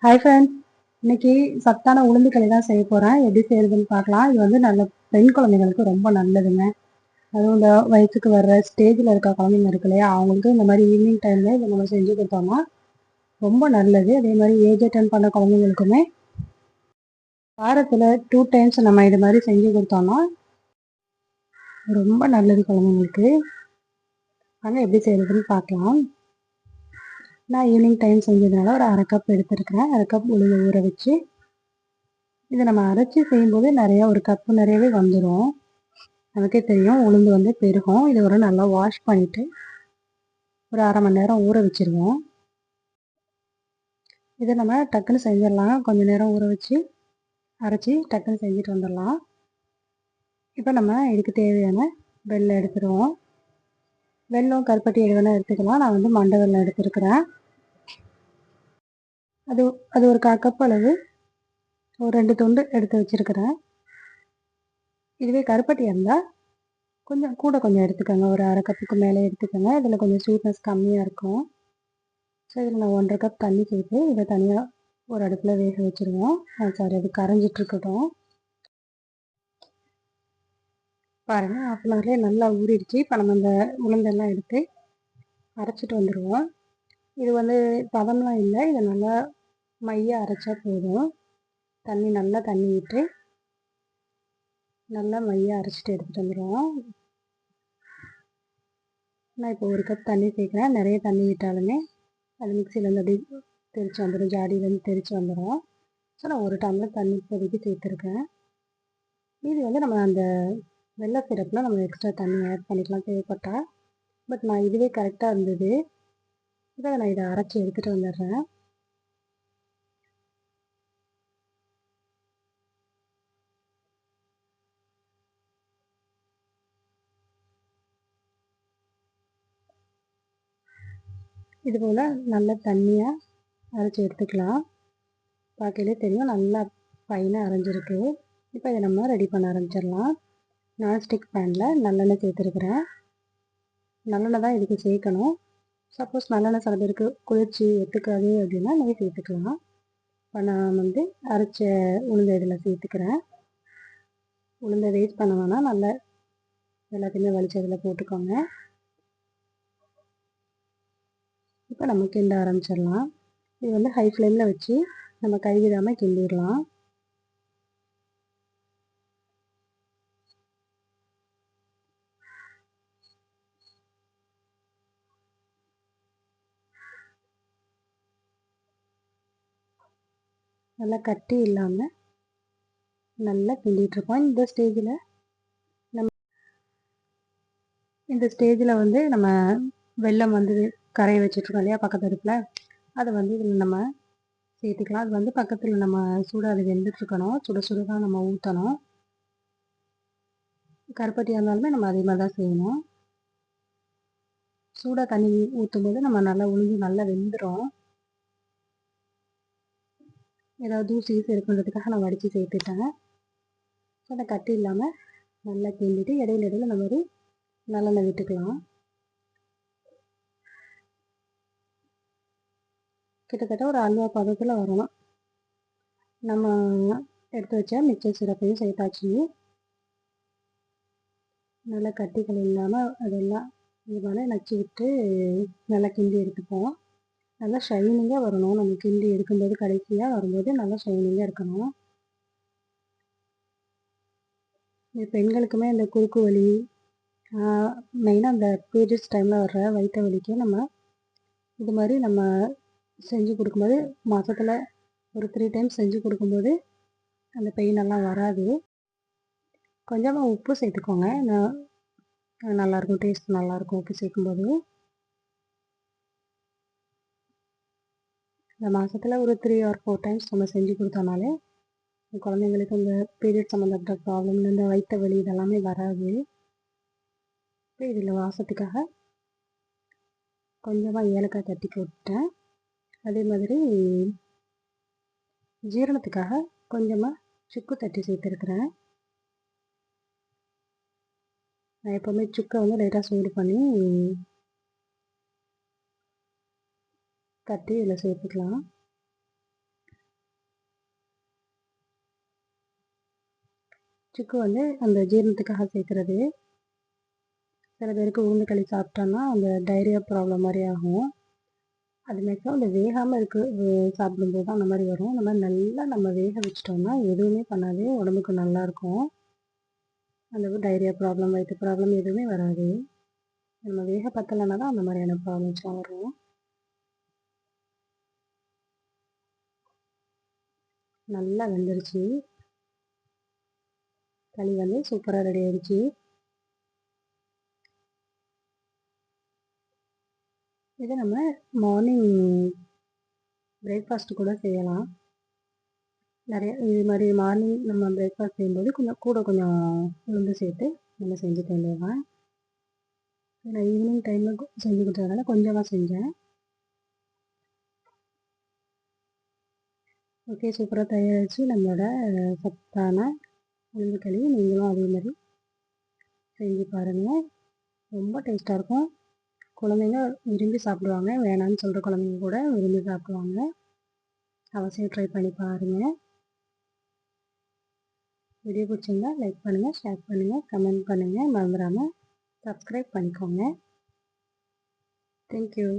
Hi friends, இன்னைக்கு சத்தான உளுந்து களி தான் செய்ய போகிறேன். எப்படி செய்யறதுன்னு பார்க்கலாம். இது வந்து நல்ல பெண் குழந்தைங்களுக்கு ரொம்ப நல்லதுங்க. அதுவும் இந்த வயசுக்கு வர்ற ஸ்டேஜில் இருக்க குழந்தைங்க இருக்கு இல்லையா, அவங்களுக்கு இந்த மாதிரி ஈவினிங் டைமில் இதை நம்ம செஞ்சு கொடுத்தோம்னா ரொம்ப நல்லது. அதே மாதிரி ஏஜ் அட்டன் பண்ண குழந்தைங்களுக்குமே வாரத்தில் 2 டைம்ஸ் நம்ம இது மாதிரி செஞ்சு கொடுத்தோம்னா ரொம்ப நல்லது குழந்தைங்களுக்கு. வாங்க எப்படி செய்யறதுன்னு பார்க்கலாம். நான் ஈவினிங் டைம் செஞ்சதுனால ஒரு 1/2 கப் எடுத்துருக்கிறேன். 1/2 கப் உளுந்து ஊற வச்சு இதை நம்ம அரைச்சி செய்யும்போது நிறையா ஒரு கப்பு நிறையவே வந்துடும். நமக்கே தெரியும் உளுந்து வந்து பெருகும். இதை ஒரு நல்லா வாஷ் பண்ணிவிட்டு ஒரு 1/2 மணி நேரம் ஊற வச்சுருவோம். இதை நம்ம டக்குன்னு செஞ்சிடலாம். கொஞ்சம் நேரம் ஊற வச்சு அரைச்சி டக்குன்னு செஞ்சுட்டு வந்துடலாம். இப்போ நம்ம இதுக்கு தேவையான வெல்லம் எடுத்துருவோம். வெல்லம் கருப்பட்டி எது வேணால் எடுத்துக்கலாம். நான் வந்து மண்டை வெல்லம் எடுத்துருக்கிறேன். அது அது ஒரு 1/4 கப் அளவு ஒரு 2 துண்டு எடுத்து வச்சுருக்கிறேன். இதுவே கருப்பட்டியாக இருந்தால் கொஞ்சம் எடுத்துக்கோங்க. ஒரு 1/2 கப்புக்கு மேலே எடுத்துக்கோங்க. இதில் கொஞ்சம் ஸ்வீட்னஸ் கம்மியாக இருக்கும். ஸோ இதில் நான் 1/2 கப் தண்ணி சேர்த்து இதை தனியாக ஒரு அடுப்பில் வேக வச்சுருவோம். சாரி, அது கரைஞ்சிட்ருக்கட்டும். பாருங்கள், 1/2 அன் ஹவர்லேயே நல்லா ஊறிடுச்சு. இப்போ நம்ம இந்த உளுந்தெல்லாம் எடுத்து அரைச்சிட்டு வந்துடுவோம். இது வந்து பதம்லாம் இல்லை, இதை நல்லா மையாக அரைச்சா போதும். நல்லா தண்ணி விட்டு நல்லா மையாக அரைச்சிட்டு எடுத்துகிட்டு வந்துடுவோம். நான் இப்போ 1 கப் தண்ணி சேர்க்குறேன். நிறைய தண்ணி விட்டாலுமே அது மிக்சியிலேருந்து அப்படியே தெரிச்சு வந்துடும், ஜாடியிலேருந்து தெரிச்சு வந்துடும். ஸோ நான் 1 டம்ளர் தண்ணி இப்போதைக்கு சேர்த்துருக்கேன். இது வந்து நம்ம அந்த வெள்ளை சிரப்பில் நம்ம எக்ஸ்ட்ரா தண்ணி ஆட் பண்ணிக்கலாம் தேவைப்பட்டால். பட் நான் இதுவே கரெக்டாக இருந்தது. இதை நான் இதை அரைச்சி எடுத்துகிட்டு வந்துடுறேன். இதுபோல் நல்ல தண்ணியாக அரைச்சி எடுத்துக்கலாம். பார்க்கலே தெரியும் நல்லா ஃபைனாக அரைஞ்சிருக்கு. இப்போ இதை நம்ம ரெடி பண்ண ஆரம்பிச்சிடலாம். நான்ஸ்டிக் பேனில் நல்லெண்ணெய் சேர்த்துருக்குறேன். நல்லெண்ணெய் தான் இதுக்கு சேர்க்கணும். சப்போஸ் நல்லெண்ணெய் சில பேருக்கு குளிர்ச்சி ஒத்துக்காது அப்படின்னா நெய் சேர்த்துக்கலாம். இப்போ நான் வந்து அரைச்ச உளுந்தை இதில் சேர்த்துக்கிறேன். உளுந்தை வேஸ்ட் பண்ண வேணாம், நல்லா எல்லாத்தையுமே வலிச்சு இதில் போட்டுக்கோங்க. இப்போ நம்ம கிண்ட ஆரம்பிச்சிடலாம். இது வந்து ஹை ஃப்ளேமில் வச்சு நம்ம கைவிடாமல் கிண்டிடலாம். நல்லா கட்டி இல்லாமல் நல்லா கிண்டிகிட்ருக்கோம். இந்த ஸ்டேஜில் வந்து நம்ம வெல்லம் வந்து கரைய வச்சிட்ருக்கோம் இல்லையா பக்கத்து அடுப்பில், அதை வந்து இதில் நம்ம சேர்த்துக்கலாம். அது வந்து பக்கத்தில் நம்ம சூடாக அது வெந்துட்டுருக்கணும். சுட சுட தான் நம்ம ஊற்றணும். கருப்பட்டியாக இருந்தாலுமே நம்ம அதே மாதிரி தான் செய்யணும். சூடாக தண்ணி ஊற்றும்போது நம்ம நல்லா உளுந்து நல்லா வெந்துடும். ஏதாவது தூசி இருக்குன்றதுக்காக நான் வடித்து சேர்த்துட்டேன். அதை கட்டி இல்லாமல் நல்லா கிண்டிட்டு இடையில நம்ம ஒரு நல்லெண்ணெய் விட்டுக்கலாம். கிட்டத்தட்ட ஒரு அல்வா பதத்தில் வரணும். நம்ம எடுத்து வச்ச மிச்சர் சிரப்பையும் சேர்த்தாச்சு. நல்லா கட்டிகள் இல்லாமல் அதெல்லாம் இது மேலே நச்சு விட்டு நல்லா கிண்டி எடுத்துப்போம். நல்லா ஷைனிங்காக வரணும். நம்ம கிண்டி எடுக்கும்போது கடைசியாக வரும்போது நல்லா ஷைனிங்காக இருக்கணும். இது பெண்களுக்குமே இந்த குறுக்கு வலி, மெயினாக அந்த பீரியட்ஸ் டைமில் வர்ற வயிற்று வலிக்கு நம்ம இது மாதிரி நம்ம செஞ்சு கொடுக்கும்போது மாதத்தில் ஒரு 3 டைம்ஸ் செஞ்சு கொடுக்கும்போது அந்த பெயினெல்லாம் வராது. கொஞ்சமாக உப்பு சேர்த்துக்கோங்க. நல்லாயிருக்கும், டேஸ்ட் நல்லாயிருக்கும் உப்பு சேர்க்கும்போது. இந்த மாதத்தில் ஒரு 3 or 4 டைம்ஸ் நம்ம செஞ்சு கொடுத்தோம்னாலே குழந்தைங்களுக்கு இந்த பீரியட் சம்மந்தப்பட்ட ப்ராப்ளம், இந்த வயிற்று வலி இதெல்லாமே வராது. இப்போ இதில் வாசத்துக்காக கொஞ்சமாக ஏலக்காய் தட்டி போட்டுட்டேன். அதே மாதிரி ஜீரணத்துக்காக கொஞ்சமாக சுக்கு தட்டி சேர்த்துருக்குறேன். நான் எப்போவுமே சுக்கை வந்து லைட்டாக சூடு பண்ணி தட்டி இதில் சேர்த்துக்கலாம். சுக்கு வந்து அந்த ஜீரணத்துக்காக சேர்க்குறது. சில பேருக்கு உளுந்து களி சாப்பிட்டோன்னா அந்த டைரியா ப்ராப்ளம் மாதிரி ஆகும். அது மேக்ஸிமம் அந்த வேகாமல் சாப்பிடும்போது தான் அந்த மாதிரி வரும். அந்த மாதிரி நல்லா நம்ம வேக வச்சிட்டோம்னா எதுவுமே பண்ணாது, உடம்புக்கு நல்லாயிருக்கும். அந்த டைரியா ப்ராப்ளம், வயிற்று ப்ராப்ளம் எதுவுமே வராது. நம்ம வேக பத்தலைன்னா தான் அந்த மாதிரியான ப்ராப்ளம்ஸ்லாம் வரும். நல்லா வெந்துருச்சு. களி வந்து சூப்பராக ரெடி ஆயிடுச்சு. இதை நம்ம மார்னிங் பிரேக்ஃபாஸ்ட் கூட செய்யலாம். நிறைய இது மாதிரி மார்னிங் நம்ம பிரேக்ஃபாஸ்ட் செய்யும்போது கொஞ்சம் உளுந்து சேர்த்து நம்ம செஞ்சுக்க வேண்டியதுதான். நான் ஈவினிங் டைமில் செஞ்சுக்கிட்டதுனால கொஞ்சமாக செஞ்சேன். ஓகே, சூப்பராக தயாராகிடுச்சு நம்மளோட சத்தான உளுந்து களி. நீங்களும் அதே மாதிரி செஞ்சு பாருங்கள். ரொம்ப டேஸ்ட்டாக இருக்கும். குழந்தைங்க விரும்பி சாப்பிடுவாங்க. வேணான்னு சொல்கிற குழந்தைங்க கூட விரும்பி சாப்பிடுவாங்க. அவசியம் ட்ரை பண்ணி பாருங்கள். வீடியோ பிடிச்சிருந்தா லைக் பண்ணுங்கள், ஷேர் பண்ணுங்கள், கமெண்ட் பண்ணுங்கள். மறந்துடாமல் சப்ஸ்கிரைப் பண்ணிக்கோங்க. தேங்க்யூ.